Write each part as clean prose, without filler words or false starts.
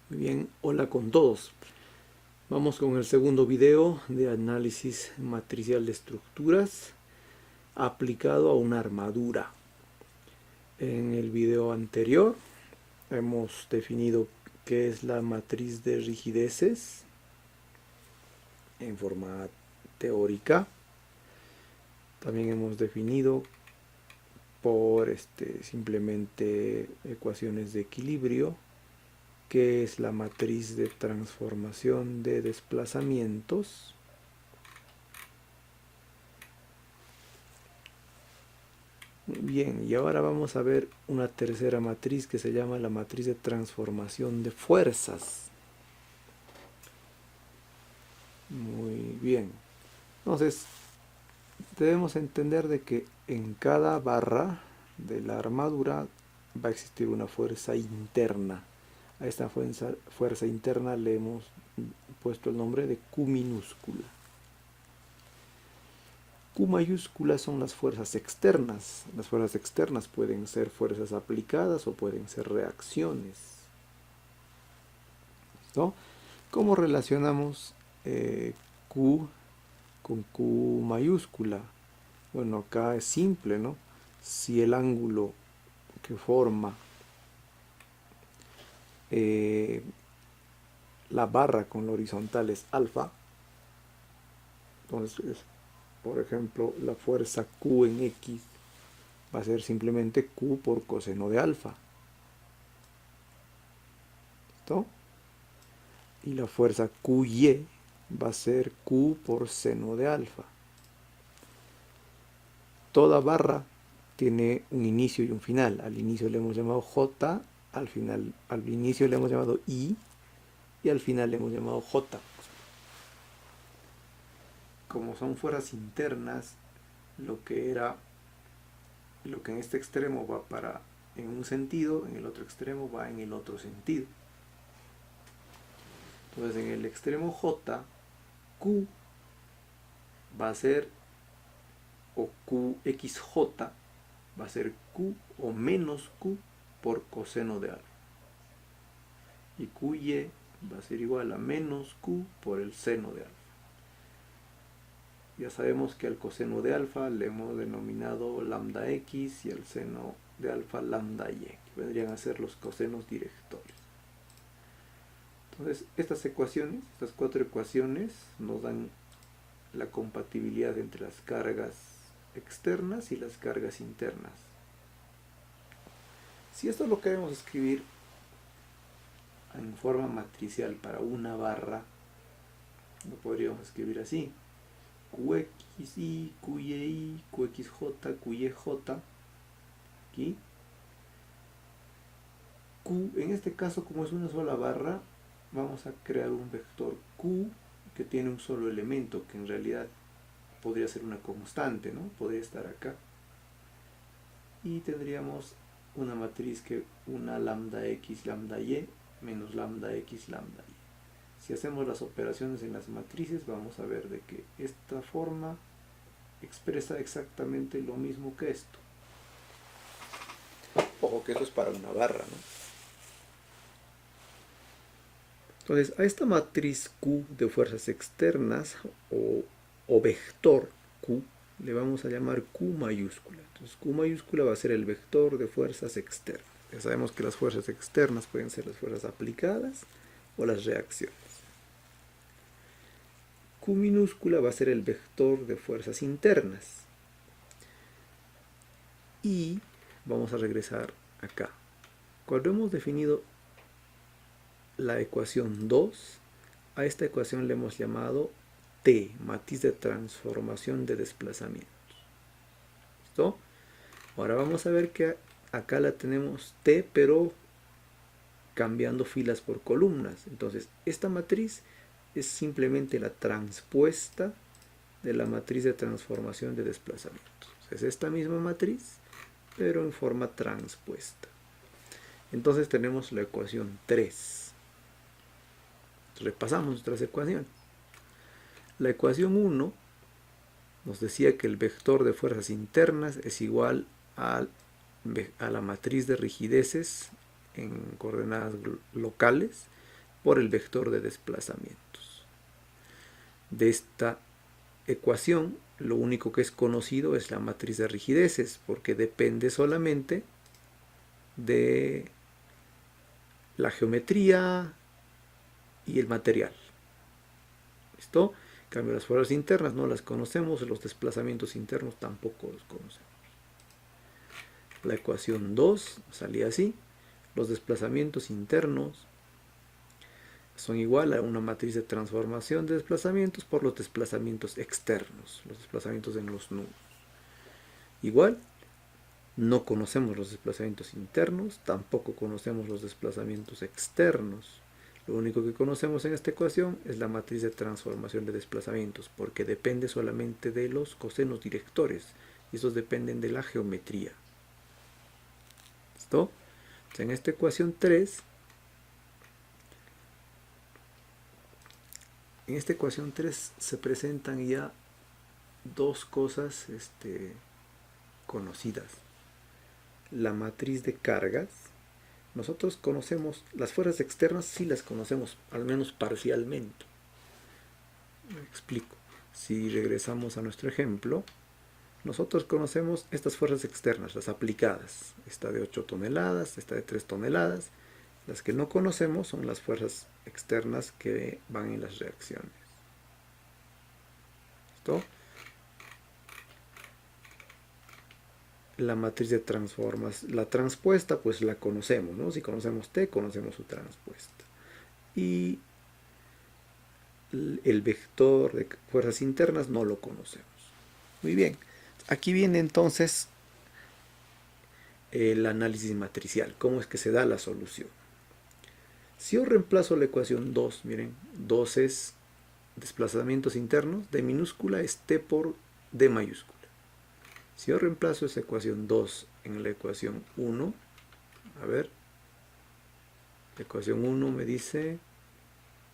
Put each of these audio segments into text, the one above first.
Muy bien, hola con todos. Vamos con el segundo video de análisis matricial de estructuras aplicado a una armadura. En el video anterior hemos definido qué es la matriz de rigideces en forma teórica. También hemos definido por simplemente ecuaciones de equilibrio qué es la matriz de transformación de desplazamientos. Bien, y ahora vamos a ver una tercera matriz que se llama la matriz de transformación de fuerzas. Muy bien. Entonces, debemos entender de que en cada barra de la armadura va a existir una fuerza interna. A esta fuerza interna le hemos puesto el nombre de Q minúscula. Q mayúscula son las fuerzas externas. Las fuerzas externas pueden ser fuerzas aplicadas o pueden ser reacciones. ¿No? ¿Cómo relacionamos Q con Q mayúscula? Bueno, acá es simple, ¿no? Si el ángulo que forma la barra con la horizontal es alfa, entonces, por ejemplo, la fuerza Q en X va a ser simplemente Q por coseno de alfa. ¿Listo? Y la fuerza QY va a ser Q por seno de alfa. Toda barra tiene un inicio y un final. Al inicio le hemos llamado J, al inicio le hemos llamado I y al final le hemos llamado J. Como son fuerzas internas, lo que en este extremo va en un sentido, en el otro extremo va en el otro sentido. Entonces en el extremo J, Q va a ser, o QXJ va a ser Q o menos Q por coseno de alfa. Y QY va a ser igual a menos Q por el seno de alfa. Ya sabemos que al coseno de alfa le hemos denominado lambda X y al seno de alfa lambda Y, que vendrían a ser los cosenos directorios. Entonces, estas cuatro ecuaciones, nos dan la compatibilidad entre las cargas externas y las cargas internas. Si esto lo queremos escribir en forma matricial para una barra, lo podríamos escribir así: QXI, QYI, QXJ, QYJ. Aquí. Q, en este caso, como es una sola barra, vamos a crear un vector Q que tiene un solo elemento, que en realidad podría ser una constante, ¿no? Podría estar acá. Y tendríamos una matriz que una lambda X, lambda Y, menos lambda X, lambda Y. Si hacemos las operaciones en las matrices, vamos a ver de que esta forma expresa exactamente lo mismo que esto. Ojo que esto es para una barra, ¿no? Entonces, a esta matriz Q de fuerzas externas o vector Q le vamos a llamar Q mayúscula. Entonces, Q mayúscula va a ser el vector de fuerzas externas. Ya sabemos que las fuerzas externas pueden ser las fuerzas aplicadas o las reacciones. Q minúscula va a ser el vector de fuerzas internas. Y vamos a regresar acá. Cuando hemos definido la ecuación 2, a esta ecuación le hemos llamado T, matriz de transformación de desplazamientos. ¿Listo? Ahora vamos a ver que acá la tenemos T, pero cambiando filas por columnas. Entonces, esta matriz es simplemente la transpuesta de la matriz de transformación de desplazamientos. Es esta misma matriz, pero en forma transpuesta. Entonces tenemos la ecuación 3. Repasamos nuestras ecuaciones. La ecuación 1 nos decía que el vector de fuerzas internas es igual a la matriz de rigideces en coordenadas locales por el vector de desplazamientos. De esta ecuación, lo único que es conocido es la matriz de rigideces, porque depende solamente de la geometría y el material. ¿Listo? En cambio, las fuerzas internas no las conocemos, los desplazamientos internos tampoco los conocemos. La ecuación 2 salía así: los desplazamientos internos son igual a una matriz de transformación de desplazamientos por los desplazamientos externos, los desplazamientos en los nudos. Igual, no conocemos los desplazamientos internos, tampoco conocemos los desplazamientos externos. Lo único que conocemos en esta ecuación es la matriz de transformación de desplazamientos, porque depende solamente de los cosenos directores, y esos dependen de la geometría. ¿Listo? Entonces, en esta ecuación 3, se presentan ya dos cosas conocidas. La matriz de cargas. Nosotros conocemos las fuerzas externas, sí las conocemos, al menos parcialmente. Me explico. Si regresamos a nuestro ejemplo, nosotros conocemos estas fuerzas externas, las aplicadas. Esta de 8 toneladas, esta de 3 toneladas. Las que no conocemos son las fuerzas externas que van en las reacciones. ¿Listo? La matriz de transformación, la transpuesta, pues la conocemos, ¿no? Si conocemos T, conocemos su transpuesta. Y el vector de fuerzas internas no lo conocemos. Muy bien. Aquí viene entonces el análisis matricial. ¿Cómo es que se da la solución? Si yo reemplazo la ecuación 2, miren, 2 es desplazamientos internos, D minúscula es T por D mayúscula. Si yo reemplazo esa ecuación 2 en la ecuación 1, a ver, la ecuación 1 me dice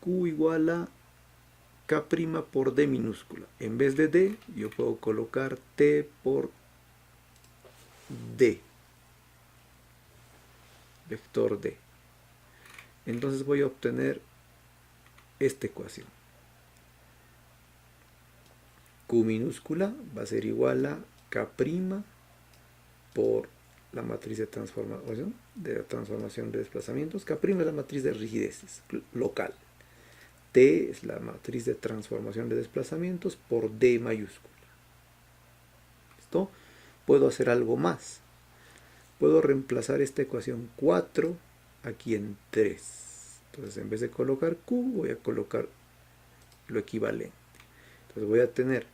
Q igual a K' por D minúscula. En vez de D, yo puedo colocar T por D, vector D. Entonces voy a obtener esta ecuación. Q minúscula va a ser igual a K' por la matriz de transformación de desplazamientos. K' es la matriz de rigideces local. T es la matriz de transformación de desplazamientos por D mayúscula. ¿Listo? Puedo hacer algo más. Puedo reemplazar esta ecuación 4 aquí en 3. Entonces, en vez de colocar Q, voy a colocar lo equivalente. Entonces voy a tener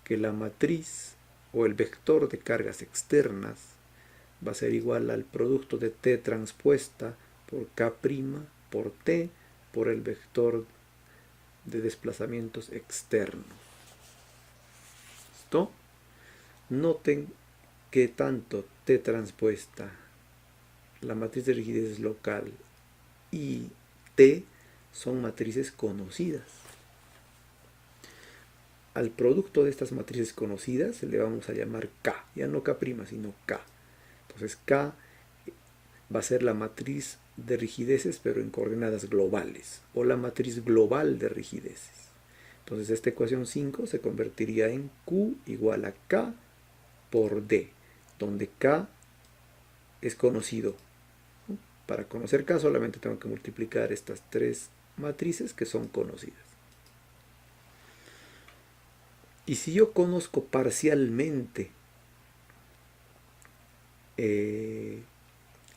que la matriz o el vector de cargas externas va a ser igual al producto de T transpuesta por K' por T por el vector de desplazamientos externos. ¿Listo? Noten que tanto T transpuesta, la matriz de rigidez local, y T son matrices conocidas. Al producto de estas matrices conocidas le vamos a llamar K, ya no K', sino K. Entonces K va a ser la matriz de rigideces, pero en coordenadas globales, o la matriz global de rigideces. Entonces esta ecuación 5 se convertiría en Q igual a K por D, donde K es conocido. Para conocer K solamente tengo que multiplicar estas tres matrices que son conocidas. Y si yo conozco parcialmente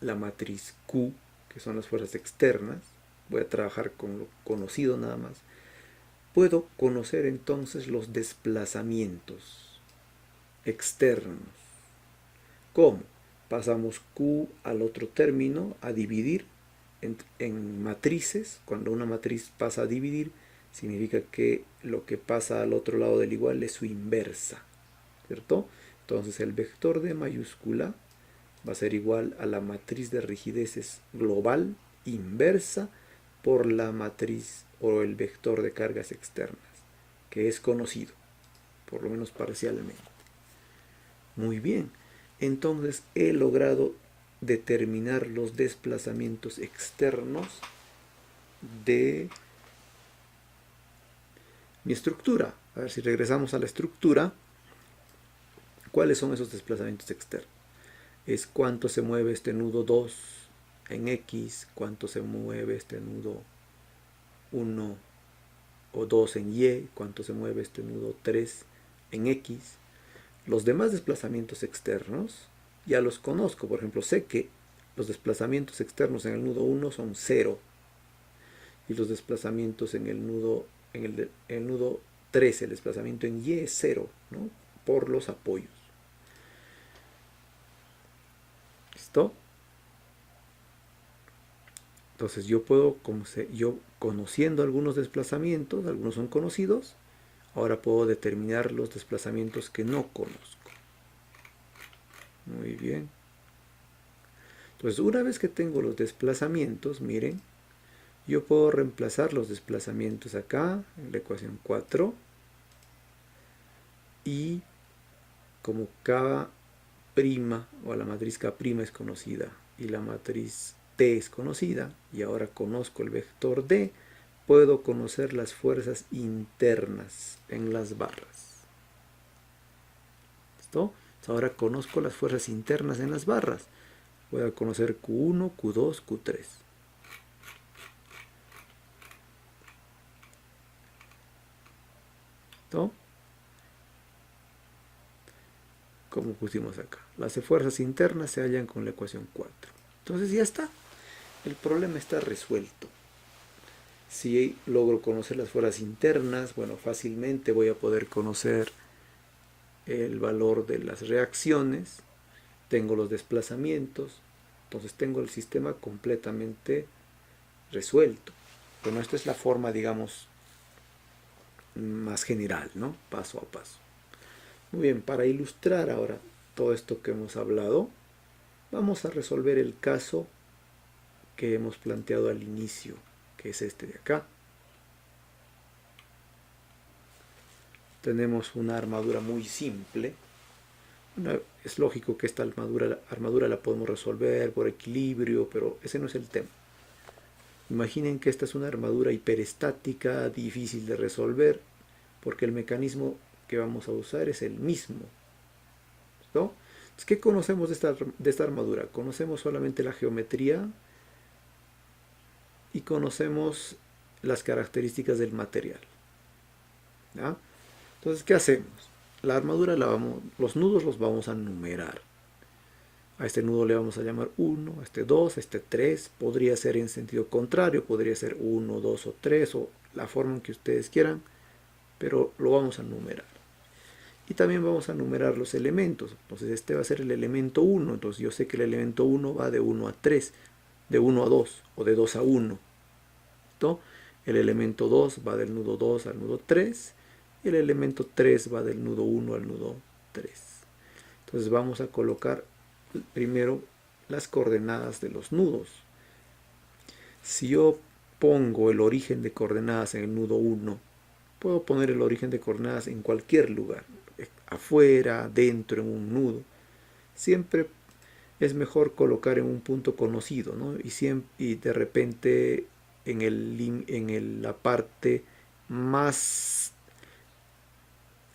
la matriz Q, que son las fuerzas externas, voy a trabajar con lo conocido nada más, puedo conocer entonces los desplazamientos externos. ¿Cómo? Pasamos Q al otro término a dividir en matrices. Cuando una matriz pasa a dividir, significa que lo que pasa al otro lado del igual es su inversa, ¿cierto? Entonces el vector de mayúscula va a ser igual a la matriz de rigideces global inversa por la matriz o el vector de cargas externas, que es conocido, por lo menos parcialmente. Muy bien, entonces he logrado determinar los desplazamientos externos de mi estructura. A ver si regresamos a la estructura. ¿Cuáles son esos desplazamientos externos? Es cuánto se mueve este nudo 2 en X, cuánto se mueve este nudo 1 o 2 en Y, cuánto se mueve este nudo 3 en X. Los demás desplazamientos externos ya los conozco. Por ejemplo, sé que los desplazamientos externos en el nudo 1 son 0 y los desplazamientos en el nudo, el nudo 3, el desplazamiento en Y es 0, ¿no? Por los apoyos. ¿Listo? Entonces yo puedo, yo conociendo algunos desplazamientos, algunos son conocidos, ahora puedo determinar los desplazamientos que no conozco. Muy bien. Entonces una vez que tengo los desplazamientos, miren, yo puedo reemplazar los desplazamientos acá, en la ecuación 4, y como K' o la matriz K' es conocida y la matriz T es conocida, y ahora conozco el vector D, puedo conocer las fuerzas internas en las barras. ¿Listo? Ahora conozco las fuerzas internas en las barras. Voy a conocer Q1, Q2, Q3. ¿Listo? Como pusimos acá. Las fuerzas internas se hallan con la ecuación 4. Entonces ya está. El problema está resuelto. Si logro conocer las fuerzas internas, bueno, fácilmente voy a poder conocer el valor de las reacciones. Tengo los desplazamientos. Entonces tengo el sistema completamente resuelto. Bueno, esta es la forma, digamos, más general, ¿no? Paso a paso. Muy bien, para ilustrar ahora todo esto que hemos hablado, vamos a resolver el caso que hemos planteado al inicio, que es este de acá. Tenemos una armadura muy simple. Es lógico que esta armadura la podemos resolver por equilibrio, pero ese no es el tema. Imaginen que esta es una armadura hiperestática, difícil de resolver, porque el mecanismo que vamos a usar es el mismo. ¿No? Entonces, ¿qué conocemos de esta armadura? Conocemos solamente la geometría y conocemos las características del material. ¿Ya? Entonces, ¿qué hacemos? La armadura, los nudos los vamos a numerar. A este nudo le vamos a llamar 1, a este 2, a este 3. Podría ser en sentido contrario, podría ser 1, 2 o 3, o la forma en que ustedes quieran, pero lo vamos a numerar. Y también vamos a numerar los elementos. Entonces este va a ser el elemento 1. Entonces yo sé que el elemento 1 va de 1 a 3, de 1 a 2 o de 2 a 1. ¿Listo? El elemento 2 va del nudo 2 al nudo 3. Y el elemento 3 va del nudo 1 al nudo 3. Entonces vamos a colocar primero las coordenadas de los nudos. Si yo pongo el origen de coordenadas en el nudo 1, puedo poner el origen de coordenadas en cualquier lugar, afuera, dentro, en un nudo. Siempre es mejor colocar en un punto conocido, ¿no? Y de repente en la parte más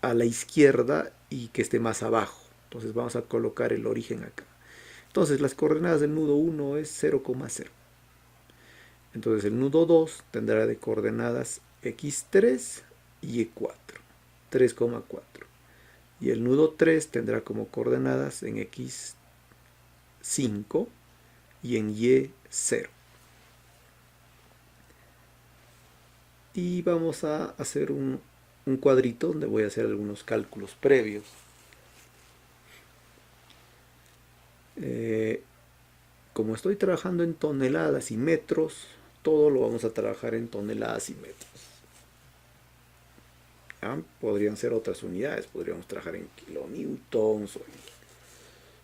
a la izquierda y que esté más abajo. Entonces vamos a colocar el origen acá. Entonces las coordenadas del nudo 1 es 0,0. Entonces el nudo 2 tendrá de coordenadas x3 y y4, 3,4. Y el nudo 3 tendrá como coordenadas en x5 y en y0. Y vamos a hacer un cuadrito donde voy a hacer algunos cálculos previos. Como estoy trabajando en toneladas y metros, todo lo vamos a trabajar en toneladas y metros. ¿Ya? Podrían ser otras unidades, podríamos trabajar en kilonewtons o en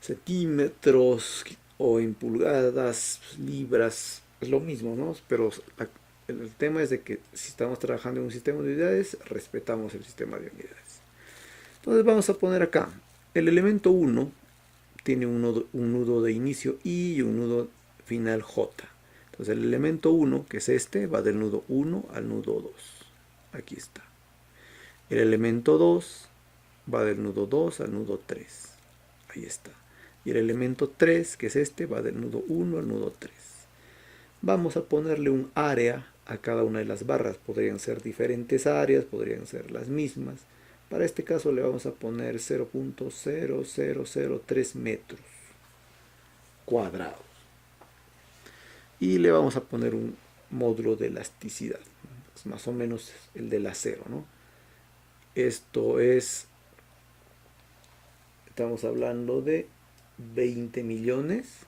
centímetros o en pulgadas, libras, es lo mismo, ¿no? Pero el tema es de que si estamos trabajando en un sistema de unidades, respetamos el sistema de unidades. Entonces vamos a poner acá, el elemento 1 tiene un nudo de inicio I y un nudo final J. Entonces el elemento 1, que es este, va del nudo 1 al nudo 2. Aquí está. El elemento 2 va del nudo 2 al nudo 3. Ahí está. Y el elemento 3, que es este, va del nudo 1 al nudo 3. Vamos a ponerle un área a cada una de las barras. Podrían ser diferentes áreas, podrían ser las mismas. Para este caso le vamos a poner 0.0003 metros cuadrados. Y le vamos a poner un módulo de elasticidad. Es más o menos el del acero, ¿no? Esto es, estamos hablando de 20 millones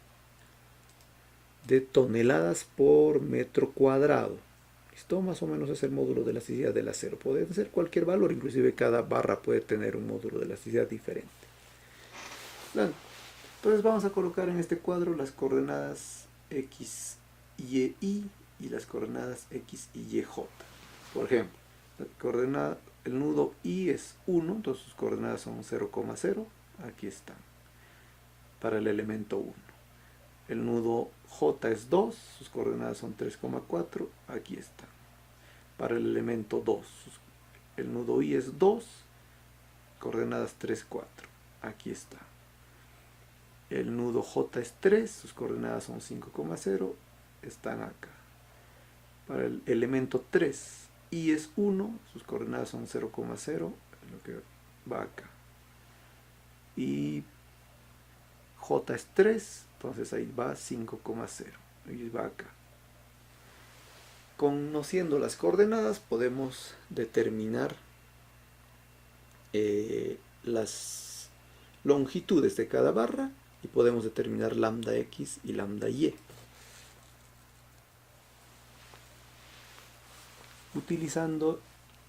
de toneladas por metro cuadrado. Esto más o menos es el módulo de elasticidad del acero. Puede ser cualquier valor, inclusive cada barra puede tener un módulo de elasticidad diferente. Entonces vamos a colocar en este cuadro las coordenadas X, Y, Y y las coordenadas X, Y, J. Por ejemplo, la coordenada, el nudo I es 1, entonces sus coordenadas son 0,0. Aquí están. Para el elemento 1. El nudo J es 2, sus coordenadas son 3,4, aquí están. Para el elemento 2, el nudo I es 2, coordenadas 3, 4, aquí está. El nudo J es 3, sus coordenadas son 5,0, están acá. Para el elemento 3, I es 1, sus coordenadas son 0,0, lo que va acá. Y J es 3, entonces ahí va 5,0, y va acá. Conociendo las coordenadas podemos determinar las longitudes de cada barra y podemos determinar lambda x y lambda y utilizando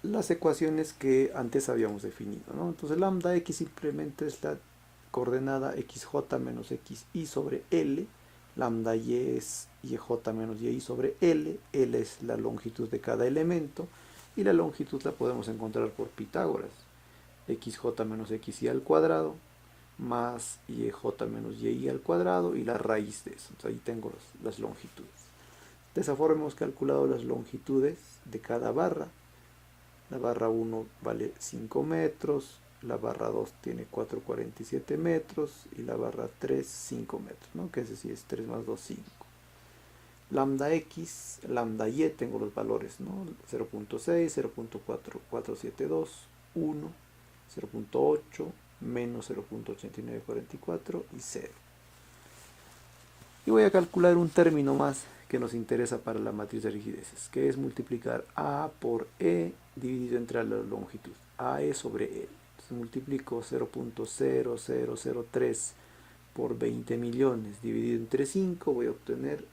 las ecuaciones que antes habíamos definido, ¿no? Entonces lambda x simplemente es la coordenada xj menos xy sobre L, lambda y es yj menos yi sobre L, L es la longitud de cada elemento, y la longitud la podemos encontrar por Pitágoras, xj menos xy al cuadrado, más yj menos yi al cuadrado, y la raíz de eso. Entonces ahí tengo las longitudes. De esa forma hemos calculado las longitudes de cada barra. La barra 1 vale 5 metros, la barra 2 tiene 4,47 metros y la barra 3 5 metros, ¿no? Que es decir, es 3 más 2, 5. Lambda x, lambda y, tengo los valores, ¿no? 0.6, 0.4472, 1, 0.8, menos 0.8944 y 0. Y voy a calcular un término más que nos interesa para la matriz de rigideces, que es multiplicar A por E dividido entre la longitud. AE sobre E. Entonces multiplico 0.0003 por 20 millones dividido entre 5, voy a obtener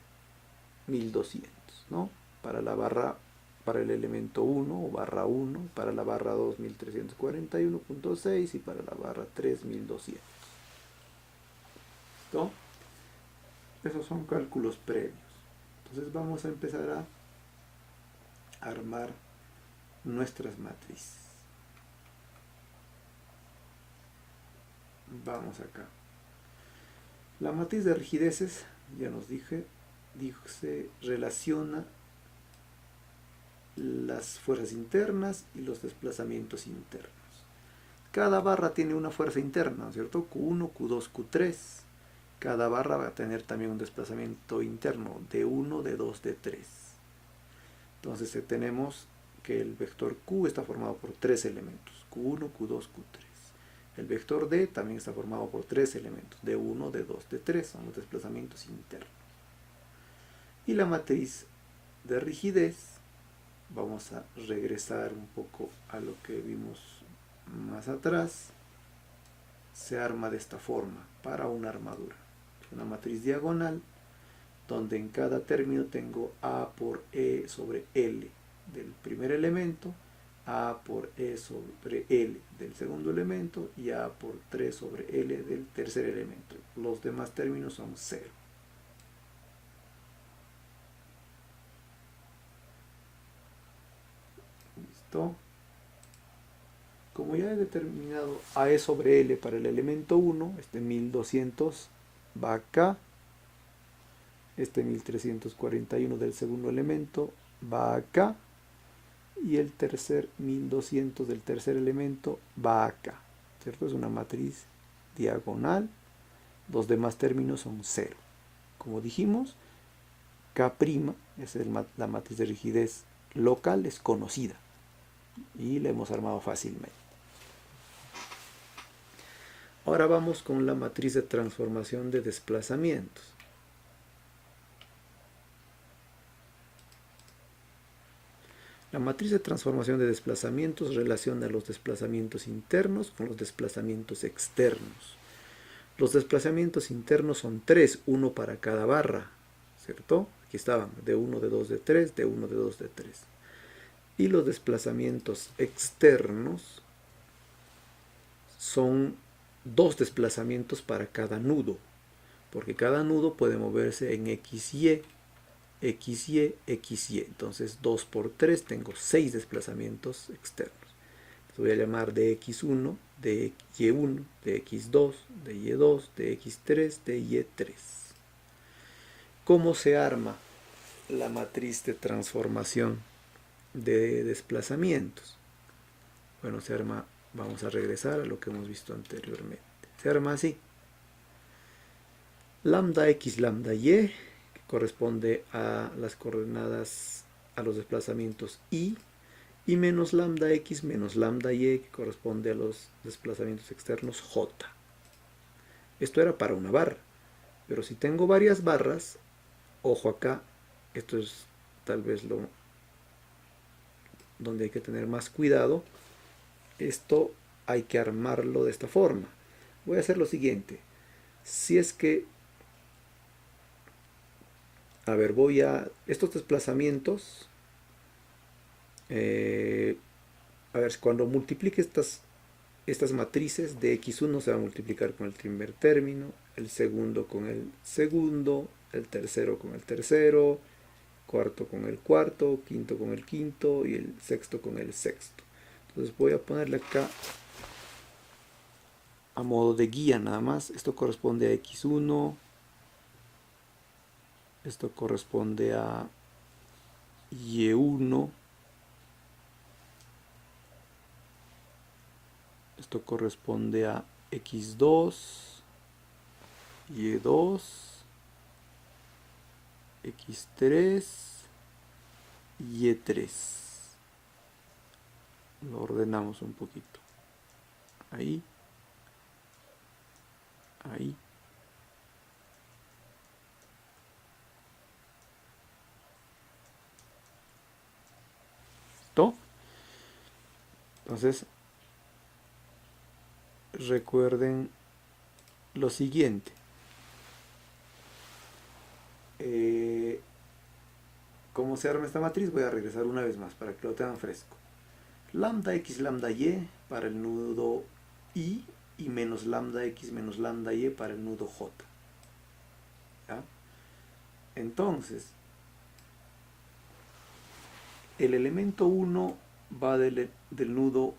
1200, ¿no? Para la barra, para el elemento 1 o barra 1, para la barra 2 1341.6 y para la barra 3 1200. ¿Listo? Esos son cálculos previos. Entonces vamos a empezar a armar nuestras matrices. Vamos acá. La matriz de rigideces, ya nos dije, se relaciona las fuerzas internas y los desplazamientos internos. Cada barra tiene una fuerza interna, ¿cierto? Q1, Q2, Q3. Cada barra va a tener también un desplazamiento interno de 1, de 2, de 3. Entonces tenemos que el vector Q está formado por 3 elementos, Q1, Q2, Q3. El vector D también está formado por 3 elementos, de 1, de 2, de 3, son los desplazamientos internos. Y la matriz de rigidez, vamos a regresar un poco a lo que vimos más atrás, se arma de esta forma para una armadura. Una matriz diagonal donde en cada término tengo A por E sobre L del primer elemento, A por E sobre L del segundo elemento y A por 3 sobre L del tercer elemento. Los demás términos son 0. ¿Listo? Como ya he determinado AE sobre L para el elemento 1, este 1200 va acá, Este 1341 del segundo elemento va acá. Y el tercer 1200 del tercer elemento va acá. ¿Cierto? Es una matriz diagonal. Los demás términos son 0. Como dijimos, K', es la matriz de rigidez local, es conocida. Y la hemos armado fácilmente. Ahora vamos con la matriz de transformación de desplazamientos. La matriz de transformación de desplazamientos relaciona los desplazamientos internos con los desplazamientos externos. Los desplazamientos internos son 3, uno para cada barra, ¿cierto? Aquí estaban, de 1, de 2, de 3, de 1, de 2, de 3. Y los desplazamientos externos son 2 desplazamientos para cada nudo, porque cada nudo puede moverse en XY, XY, XY. Entonces 2 por 3 tengo 6 desplazamientos externos. Los voy a llamar de X1, de Y1, de X2, de Y2, de X3, de Y3. ¿Cómo se arma la matriz de transformación de desplazamientos? Bueno, se arma, vamos a regresar a lo que hemos visto anteriormente. Se arma así. Lambda X, lambda Y, que corresponde a las coordenadas, a los desplazamientos Y menos lambda X menos lambda Y, que corresponde a los desplazamientos externos J. Esto era para una barra, pero si tengo varias barras, ojo acá, esto es tal vez lo donde hay que tener más cuidado. Esto hay que armarlo de esta forma. Voy a hacer lo siguiente. Si es que, a ver, voy a estos desplazamientos, a ver, cuando multiplique estas matrices de X1 se va a multiplicar con el primer término, el segundo con el segundo, el tercero con el tercero, cuarto con el cuarto, quinto con el quinto y el sexto con el sexto. Entonces voy a ponerle acá a modo de guía nada más. Esto corresponde a X1, esto corresponde a Y1, esto corresponde a X2, Y2, X3, Y3. Lo ordenamos un poquito. Ahí. Ahí. ¿Listo? Entonces, recuerden lo siguiente. ¿Cómo se arma esta matriz? Voy a regresar una vez más para que lo tengan fresco. Lambda X, lambda Y para el nudo Y menos lambda X menos lambda Y para el nudo J. ¿Ya? Entonces, el elemento 1 va del nudo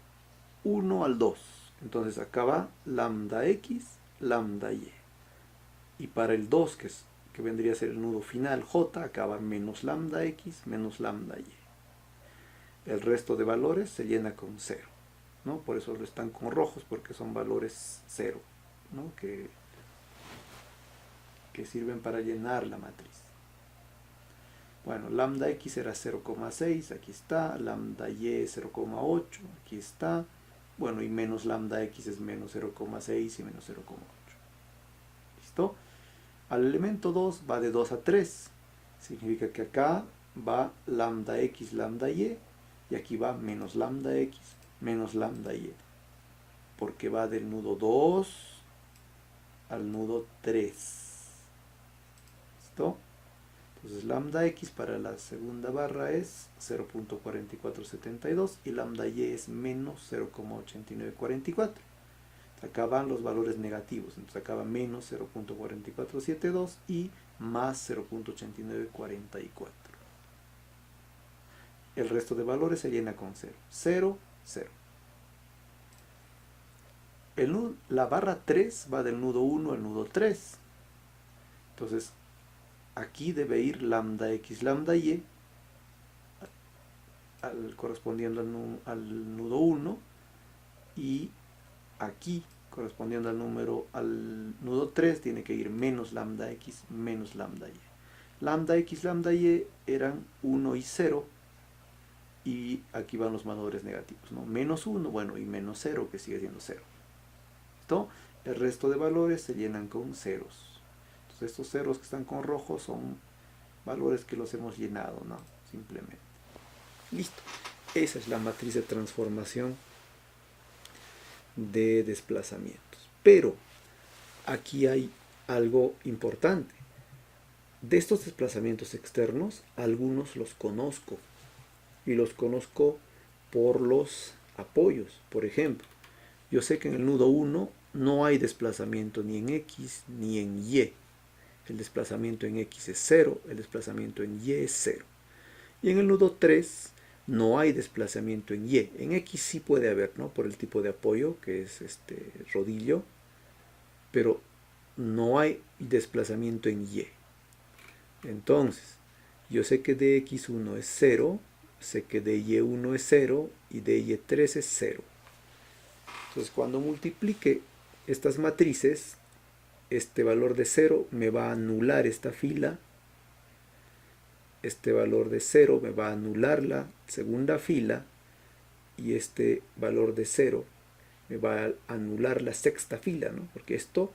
1 al 2. Entonces acá va lambda X, lambda Y. Y para el 2, que vendría a ser el nudo final J, acá va menos lambda X, menos lambda Y. El resto de valores se llena con 0, ¿no? Por eso lo están con rojos, porque son valores 0, ¿no? que sirven para llenar la matriz. Bueno, lambda X era 0,6, aquí está. Lambda Y 0,8, aquí está. Bueno, y menos lambda X es menos 0,6 y menos 0,8. ¿Listo? Al elemento 2 va de 2 a 3. Significa que acá va lambda X, lambda Y. Y aquí va menos lambda X, menos lambda Y. Porque va del nudo 2 al nudo 3. ¿Listo? Entonces lambda X para la segunda barra es 0.4472 y lambda Y es menos 0,8944. Acá van los valores negativos, entonces acá va menos 0.4472 y más 0.8944. El resto de valores se llena con 0. 0, 0. La barra 3 va del nudo 1 al nudo 3. Entonces, aquí debe ir lambda x, lambda y, correspondiendo al nudo 1, y aquí, correspondiendo al nudo 3, tiene que ir menos lambda x, menos lambda y. Lambda x, lambda y eran 1 y 0, y aquí van los valores negativos, ¿no? Menos 1, bueno, y menos 0, que sigue siendo 0. ¿Listo? El resto de valores se llenan con ceros. Entonces estos ceros que están con rojo son valores que los hemos llenado, ¿no? Simplemente. Listo. Esa es la matriz de transformación de desplazamientos. Pero aquí hay algo importante. De estos desplazamientos externos, algunos los conozco. Y los conozco por los apoyos. Por ejemplo, yo sé que en el nudo 1 no hay desplazamiento ni en X ni en Y. El desplazamiento en X es 0, el desplazamiento en Y es 0. Y en el nudo 3 no hay desplazamiento en Y. En X sí puede haber, ¿no? Por el tipo de apoyo, que es este rodillo, pero no hay desplazamiento en Y. Entonces, yo sé que dx1 es 0, sé que dy1 es 0 y dy3 es 0. Entonces, cuando multiplique estas matrices, este valor de 0 me va a anular esta fila, este valor de 0 me va a anular la segunda fila, y este valor de 0 me va a anular la sexta fila, ¿no? Porque esto,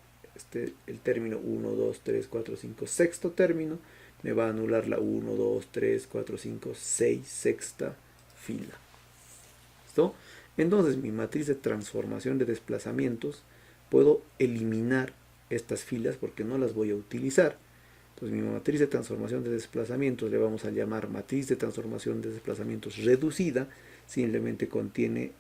el término 1, 2, 3, 4, 5, sexto término, me va a anular la 1, 2, 3, 4, 5, 6, sexta fila. ¿Listo? Entonces, mi matriz de transformación de desplazamientos, puedo eliminar estas filas porque no las voy a utilizar. Entonces, mi matriz de transformación de desplazamientos le vamos a llamar matriz de transformación de desplazamientos reducida. Simplemente contiene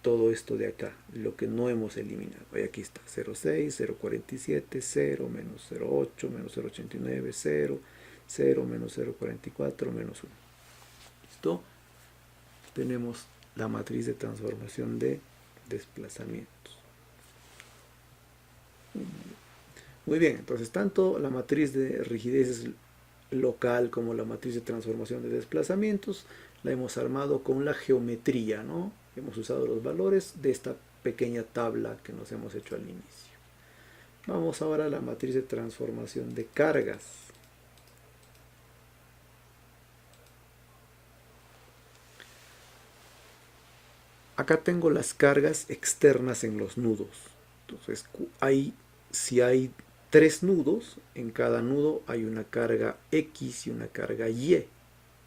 todo esto de acá, lo que no hemos eliminado. Y aquí está, 0,6, 0,47, 0, menos 0,8, menos 0,89, 0, 0, menos 0,44, menos 1. ¿Listo? Tenemos la matriz de transformación de desplazamientos. Muy bien, entonces tanto la matriz de rigidez local como la matriz de transformación de desplazamientos la hemos armado con la geometría, ¿no? Hemos usado los valores de esta pequeña tabla que nos hemos hecho al inicio. Vamos ahora a la matriz de transformación de cargas. Acá tengo las cargas externas en los nudos. Entonces, si hay 3 nudos, en cada nudo hay una carga X y una carga Y,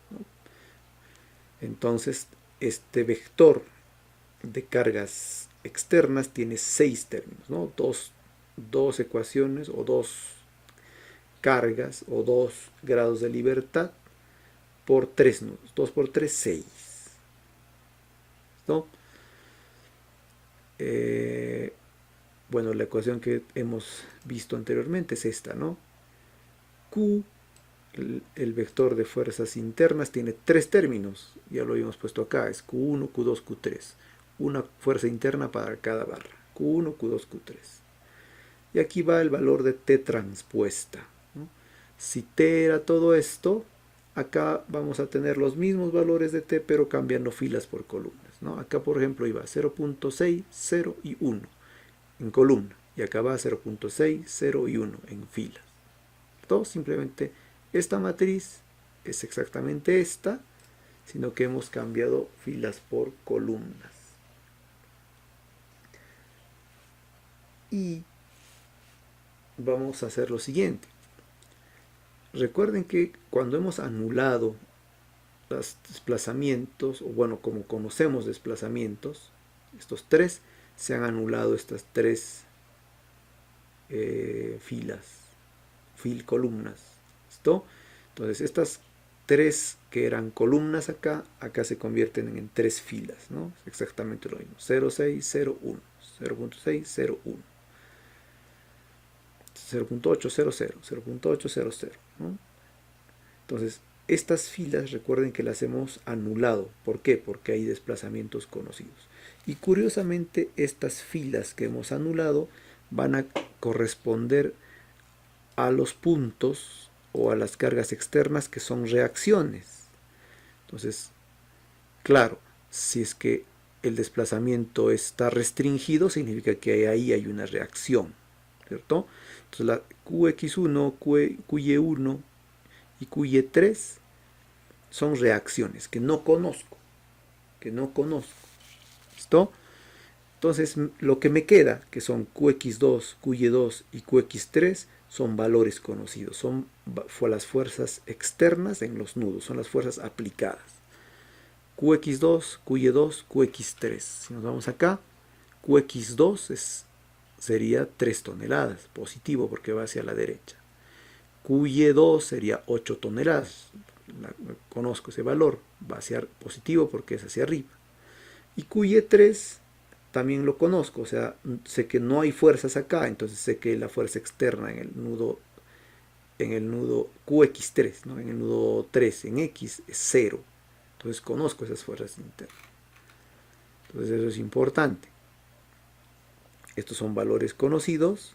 ¿no? Entonces, este vector de cargas externas tiene 6 términos, ¿no? Dos ecuaciones o 2 cargas o 2 grados de libertad por 3 nudos. 2 por 3, 6. ¿No? Bueno, la ecuación que hemos visto anteriormente es esta, ¿no? Q, el vector de fuerzas internas, tiene 3 términos. Ya lo habíamos puesto acá, es Q1, Q2, Q3. Una fuerza interna para cada barra. Q1, Q2, Q3. Y aquí va el valor de T transpuesta, ¿no? Si T era todo esto, acá vamos a tener los mismos valores de T, pero cambiando filas por columnas, ¿no? Acá, por ejemplo, iba 0.6, 0 y 1 en columna. Y acá va 0.6, 0 y 1 en filas. Todo simplemente esta matriz es exactamente esta, sino que hemos cambiado filas por columnas. Y vamos a hacer lo siguiente. Recuerden que cuando hemos anulado los desplazamientos, o bueno, como conocemos desplazamientos, estos 3, se han anulado estas 3 columnas. ¿Listo? Entonces estas 3 que eran columnas acá se convierten en 3 filas, ¿no? Es exactamente lo mismo. 0,6, 0,1, 0.6, 0,1. 0.800, 0.800, ¿no? Entonces, estas filas recuerden que las hemos anulado. ¿Por qué? Porque hay desplazamientos conocidos. Y curiosamente, estas filas que hemos anulado van a corresponder a los puntos o a las cargas externas que son reacciones. Entonces, claro, si es que el desplazamiento está restringido, significa que ahí hay una reacción, ¿cierto? Entonces la QX1, QY1 y QY3 son reacciones que no conozco, ¿listo? Entonces lo que me queda, que son QX2, QY2 y QX3, son valores conocidos, son las fuerzas externas en los nudos, son las fuerzas aplicadas. QX2, QY2, QX3. Si nos vamos acá, QX2 sería 3 toneladas, positivo porque va hacia la derecha. QY2 sería 8 toneladas, conozco ese valor, va hacia positivo porque es hacia arriba. Y QY3 también lo conozco, o sea, sé que no hay fuerzas acá, entonces sé que la fuerza externa en el nudo QX3, ¿no? En el nudo 3 en X es 0. Entonces conozco esas fuerzas internas. Entonces eso es importante. Estos son valores conocidos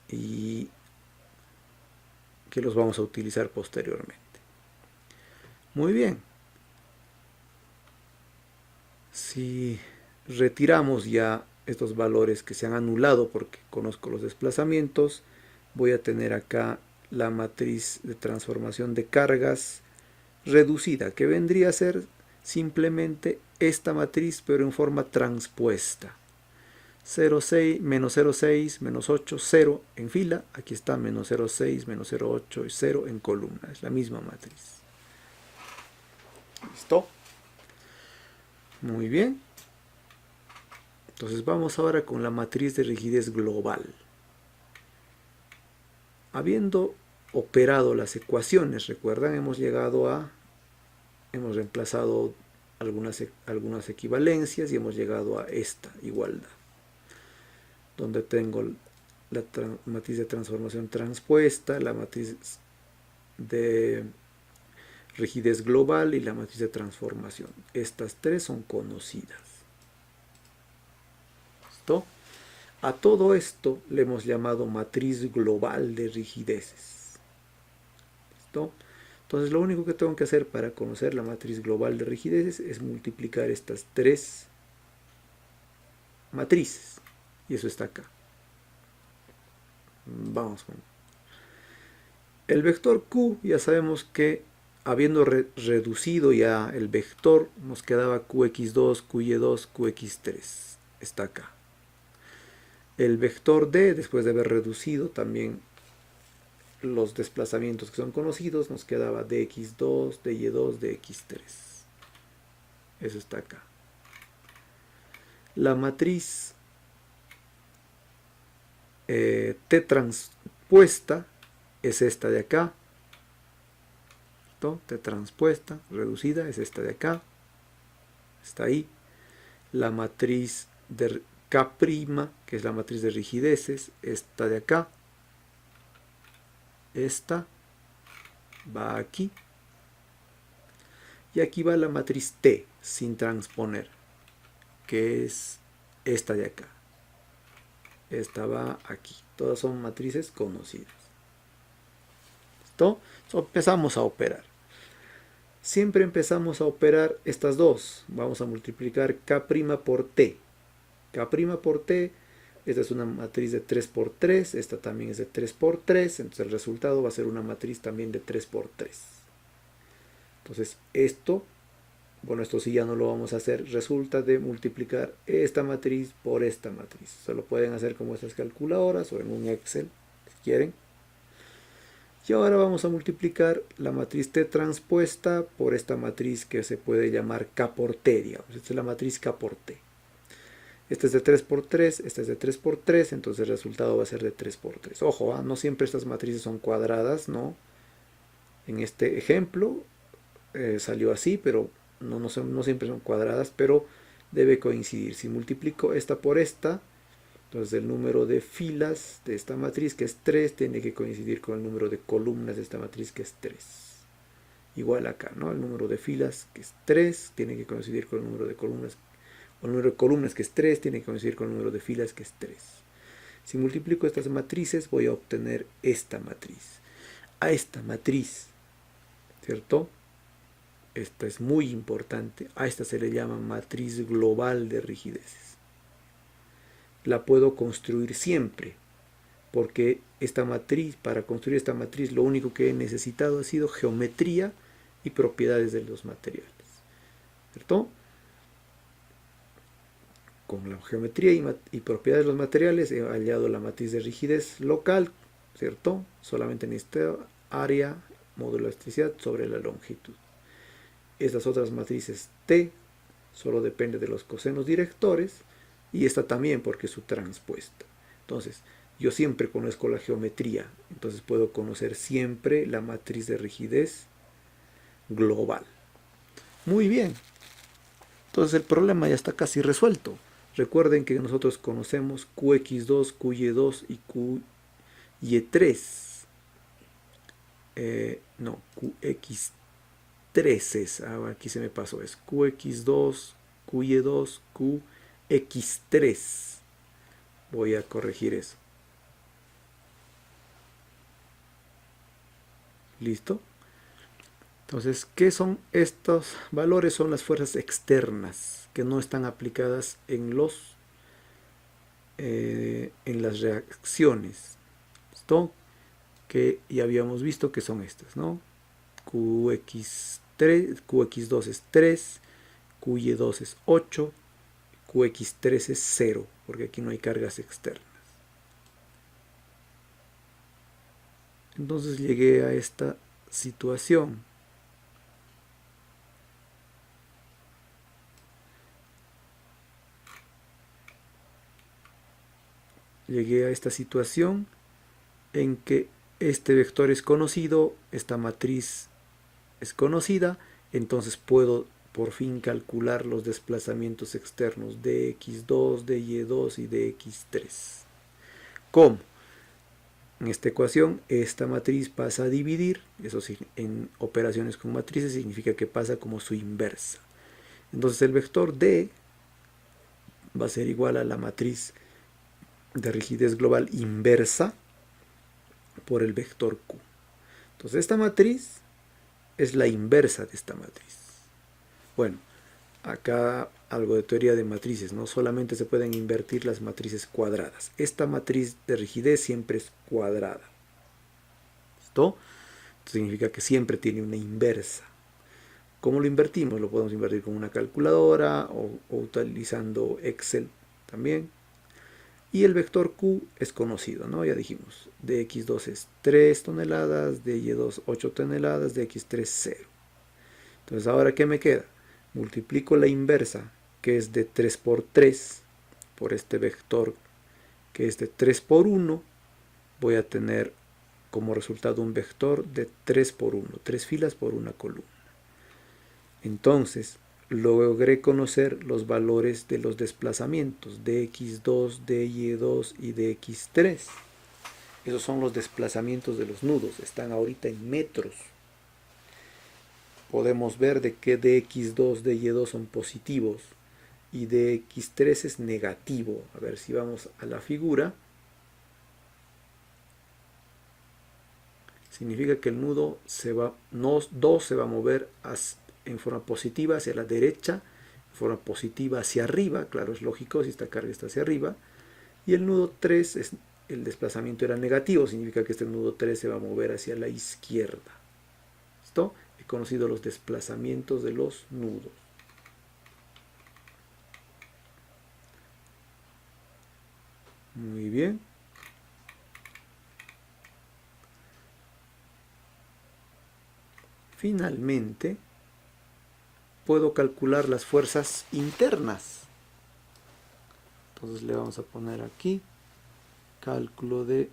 y que los vamos a utilizar posteriormente. Muy bien. Si retiramos ya estos valores que se han anulado porque conozco los desplazamientos, voy a tener acá la matriz de transformación de cargas reducida, que vendría a ser simplemente esta matriz pero en forma transpuesta. 0,6, menos 0,6, menos 8, 0 en fila, aquí está menos 0,6, menos 0,8 y 0 en columna, es la misma matriz. ¿Listo? Muy bien. Entonces vamos ahora con la matriz de rigidez global. Habiendo operado las ecuaciones, recuerdan, hemos reemplazado algunas equivalencias y hemos llegado a esta igualdad, donde tengo la matriz de transformación transpuesta, la matriz de rigidez global y la matriz de transformación. Estas tres son conocidas. ¿Listo? A todo esto le hemos llamado matriz global de rigideces. ¿Listo? Entonces lo único que tengo que hacer para conocer la matriz global de rigideces es multiplicar estas tres matrices. Y eso está acá. Vamos con el vector Q. Ya sabemos que habiendo reducido ya el vector, nos quedaba QX2, QY2, QX3. Está acá. El vector D, después de haber reducido también los desplazamientos que son conocidos, nos quedaba dx2, dy2, dx3. Eso está acá. La matriz T transpuesta es esta de acá. T transpuesta, reducida, es esta de acá. Está ahí. La matriz de K', que es la matriz de rigideces, esta de acá. Esta va aquí. Y aquí va la matriz T sin transponer, que es esta de acá. Esta va aquí. Todas son matrices conocidas. ¿Listo? Empezamos a operar. Siempre empezamos a operar estas dos. Vamos a multiplicar K' por T. K' por T. Esta es una matriz de 3 por 3. Esta también es de 3 por 3. Entonces el resultado va a ser una matriz también de 3 por 3. Entonces esto, bueno, esto sí ya no lo vamos a hacer. Resulta de multiplicar esta matriz por esta matriz. Se lo pueden hacer como estas calculadoras o en un Excel, si quieren. Y ahora vamos a multiplicar la matriz T transpuesta por esta matriz que se puede llamar K por T, digamos. Esta es la matriz K por T. Esta es de 3 por 3, esta es de 3 por 3, entonces el resultado va a ser de 3 por 3. Ojo, no siempre estas matrices son cuadradas, ¿no? En este ejemplo salió así, pero no siempre son cuadradas, pero debe coincidir. Si multiplico esta por esta, entonces el número de filas de esta matriz, que es 3, tiene que coincidir con el número de columnas de esta matriz, que es 3. Igual acá, ¿no? El número de filas, que es 3, tiene que coincidir con el número de columnas. O el número de columnas, que es 3, tiene que coincidir con el número de filas, que es 3. Si multiplico estas matrices voy a obtener esta matriz. A esta matriz, ¿cierto? Esta es muy importante. A esta se le llama matriz global de rigideces. La puedo construir siempre, porque esta matriz, para construir esta matriz, lo único que he necesitado ha sido geometría y propiedades de los materiales, ¿cierto? Con la geometría y propiedades de los materiales he hallado la matriz de rigidez local, ¿cierto? Solamente necesito área, módulo de elasticidad sobre la longitud. Estas otras matrices T solo depende de los cosenos directores, y esta también porque es su transpuesta. Entonces, yo siempre conozco la geometría, entonces puedo conocer siempre la matriz de rigidez global. Muy bien. Entonces el problema ya está casi resuelto. Recuerden que nosotros conocemos Qx2, Qy2 y Qy3. No, Qx3 es. Aquí se me pasó. Es Qx2, Qy2, Qx3. Voy a corregir eso. ¿Listo? Entonces, ¿qué son estos valores? Son las fuerzas externas que no están aplicadas en las reacciones. ¿Listo? Que ya habíamos visto que son estas, ¿no? Qx2 es 3, Qy2 es 8, Qx3 es 0, porque aquí no hay cargas externas. Entonces llegué a esta situación. Llegué a esta situación en que este vector es conocido, esta matriz es conocida, entonces puedo por fin calcular los desplazamientos externos de x2, de y2 y de x3. ¿Cómo? En esta ecuación, esta matriz pasa a dividir, eso sí, en operaciones con matrices significa que pasa como su inversa. Entonces el vector D va a ser igual a la matriz de rigidez global inversa por el vector Q. Entonces esta matriz es la inversa de esta matriz. Bueno, acá algo de teoría de matrices, ¿no? Solamente se pueden invertir las matrices cuadradas. Esta matriz de rigidez siempre es cuadrada. ¿Listo? Esto significa que siempre tiene una inversa. ¿Cómo lo invertimos? Lo podemos invertir con una calculadora o utilizando Excel también. Y el vector Q es conocido, ¿no? Ya dijimos, de x2 es 3 toneladas, de y2 8 toneladas, de x3 0. Entonces, ¿ahora qué me queda? Multiplico la inversa, que es de 3 por 3, por este vector, que es de 3 por 1. Voy a tener como resultado un vector de 3 por 1, 3 filas por una columna. Entonces, logré conocer los valores de los desplazamientos de x2, de y2 y de x3. Esos son los desplazamientos de los nudos, están ahorita en metros. Podemos ver de que dx2, dy2 son positivos y dx3 es negativo. A ver si vamos a la figura. Significa que el nudo no se va a mover en forma positiva hacia la derecha, en forma positiva hacia arriba, claro, es lógico si esta carga está hacia arriba, y el nudo 3, el desplazamiento era negativo, significa que este nudo 3 se va a mover hacia la izquierda. ¿Listo? He conocido los desplazamientos de los nudos. Muy bien. Finalmente, puedo calcular las fuerzas internas. Entonces le vamos a poner aquí cálculo de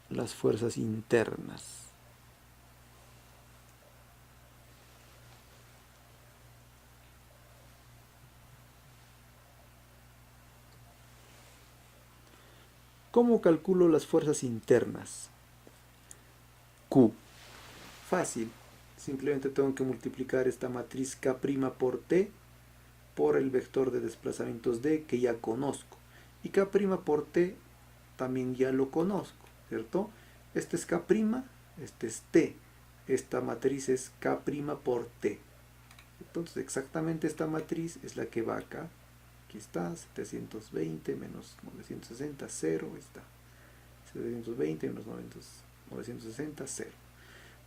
las fuerzas internas. ¿Cómo calculo las fuerzas internas? Q. Fácil. Simplemente tengo que multiplicar esta matriz K' por T por el vector de desplazamientos D que ya conozco. Y K' por T también ya lo conozco, ¿cierto? Este es K', este es T. Esta matriz es K' por T. Entonces exactamente esta matriz es la que va acá. Aquí está, 720 menos 960, 0, está. 720 menos 960, 0.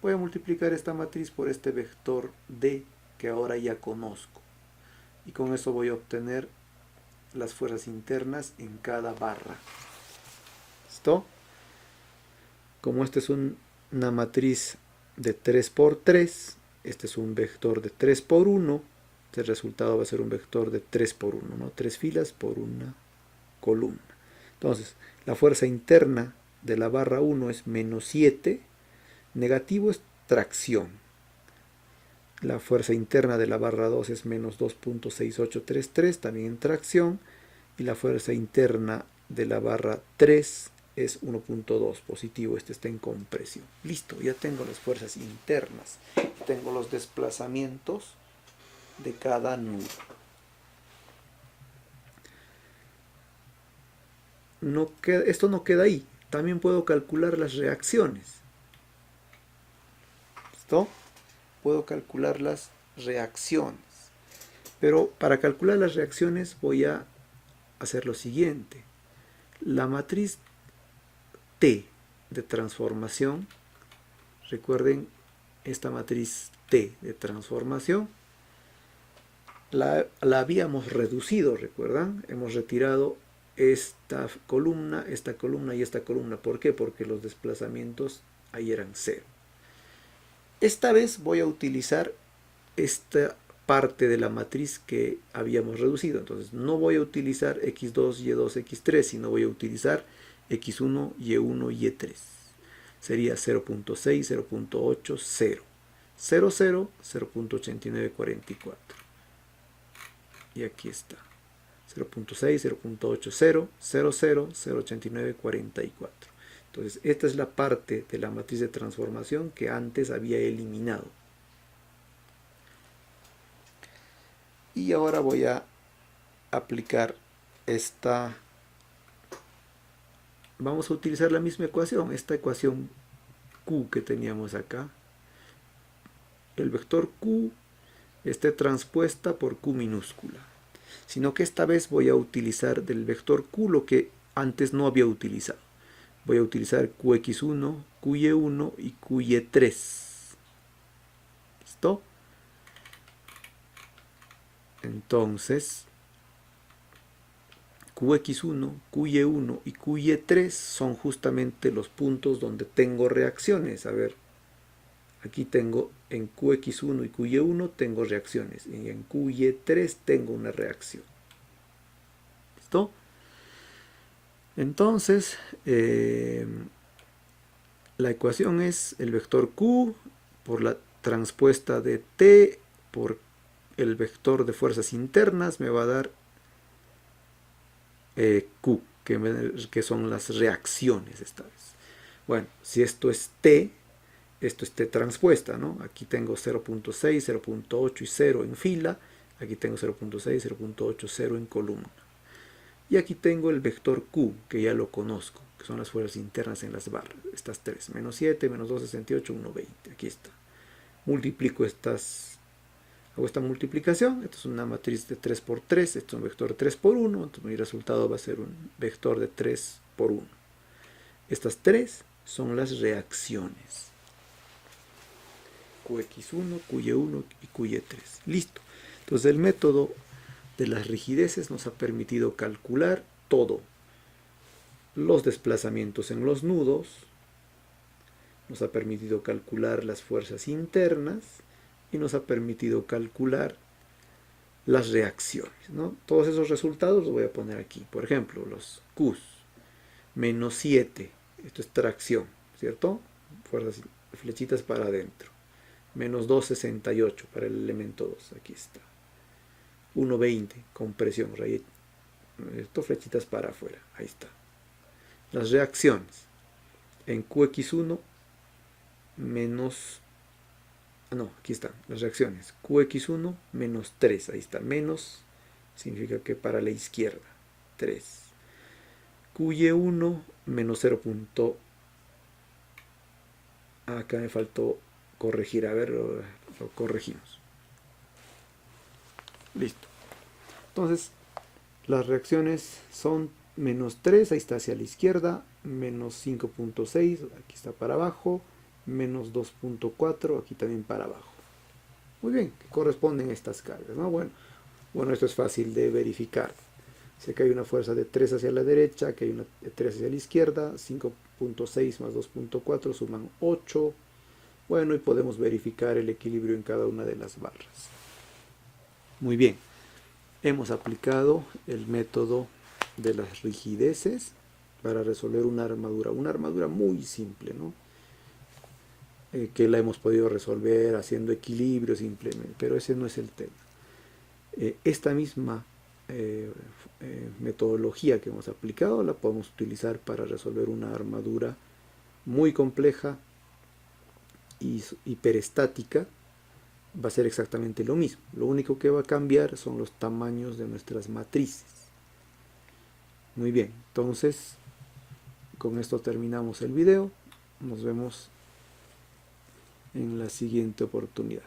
Voy a multiplicar esta matriz por este vector D que ahora ya conozco. Y con eso voy a obtener las fuerzas internas en cada barra. ¿Listo? Como esta es una matriz de 3 por 3, este es un vector de 3 por 1, el resultado va a ser un vector de 3 por 1, ¿no? 3 filas por una columna. Entonces, la fuerza interna de la barra 1 es menos 7, negativo es tracción. La fuerza interna de la barra 2 es menos 2.6833, también en tracción. Y la fuerza interna de la barra 3 es 1.2, positivo, este está en compresión. Listo, ya tengo las fuerzas internas. Tengo los desplazamientos de cada nudo. Esto no queda ahí. También puedo calcular las reacciones. ¿Listo? Puedo calcular las reacciones. Pero para calcular las reacciones voy a hacer lo siguiente. La matriz T de transformación, recuerden esta matriz T de transformación, la habíamos reducido, ¿recuerdan? Hemos retirado esta columna y esta columna. ¿Por qué? Porque los desplazamientos ahí eran 0. Esta vez voy a utilizar esta parte de la matriz que habíamos reducido. Entonces no voy a utilizar x2, y2, x3, sino voy a utilizar x1, y1, y3. Sería 0.6, 0.8, 0. 0, 0, 0.8944. Y aquí está. 0.6, 0.8, 0, 0, 0, 0.8944. Entonces esta es la parte de la matriz de transformación que antes había eliminado. Y ahora voy a aplicar esta. Vamos a utilizar la misma ecuación, esta ecuación Q que teníamos acá. El vector Q esté transpuesta por Q minúscula. Sino que esta vez voy a utilizar del vector Q lo que antes no había utilizado. Voy a utilizar QX1, QY1 y QY3. ¿Listo? Entonces, QX1, QY1 y QY3 son justamente los puntos donde tengo reacciones. A ver, aquí tengo en QX1 y QY1 tengo reacciones. Y en QY3 tengo una reacción. ¿Listo? Entonces, la ecuación es el vector Q por la transpuesta de T por el vector de fuerzas internas me va a dar Q, que son las reacciones esta vez. Bueno, si esto es T, esto es T transpuesta, ¿no? Aquí tengo 0.6, 0.8 y 0 en fila. Aquí tengo 0.6, 0.8, 0 en columna. Y aquí tengo el vector Q, que ya lo conozco, que son las fuerzas internas en las barras. Estas tres, menos 7, menos 2,68, 1,20. Aquí está. Multiplico hago esta multiplicación. Esto es una matriz de 3 por 3. Esto es un vector de 3 por 1. Entonces mi resultado va a ser un vector de 3 por 1. Estas tres son las reacciones. QX1, QY1 y QY3. Listo. Entonces el método de las rigideces nos ha permitido calcular todo. Los desplazamientos en los nudos. Nos ha permitido calcular las fuerzas internas. Y nos ha permitido calcular las reacciones, ¿no? Todos esos resultados los voy a poner aquí. Por ejemplo, los Qs. Menos 7. Esto es tracción, ¿cierto? Fuerzas, flechitas para adentro. Menos 2,68 para el elemento 2. Aquí está. 1,20. Compresión. Esto flechitas para afuera. Ahí está. Las reacciones. En QX1 menos... No, aquí están las reacciones. QX1 menos 3. Ahí está. Menos significa que para la izquierda. 3. QY1 menos 0. Acá me faltó corregir, a ver, lo corregimos. Listo. Entonces, las reacciones son menos 3, ahí está hacia la izquierda, menos 5.6, aquí está para abajo, menos 2.4, aquí también para abajo. Muy bien, que corresponden estas cargas, ¿no? Bueno, esto es fácil de verificar. Si acá hay una fuerza de 3 hacia la derecha, aquí hay una de 3 hacia la izquierda, 5.6 más 2.4 suman 8. Bueno, y podemos verificar el equilibrio en cada una de las barras. Muy bien, hemos aplicado el método de las rigideces para resolver una armadura muy simple, ¿no? Que la hemos podido resolver haciendo equilibrio simplemente, pero ese no es el tema. Esta misma metodología que hemos aplicado la podemos utilizar para resolver una armadura muy compleja y hiperestática. Va a ser exactamente lo mismo. Lo único que va a cambiar son los tamaños de nuestras matrices. Muy bien, entonces con esto terminamos el video. Nos vemos en la siguiente oportunidad.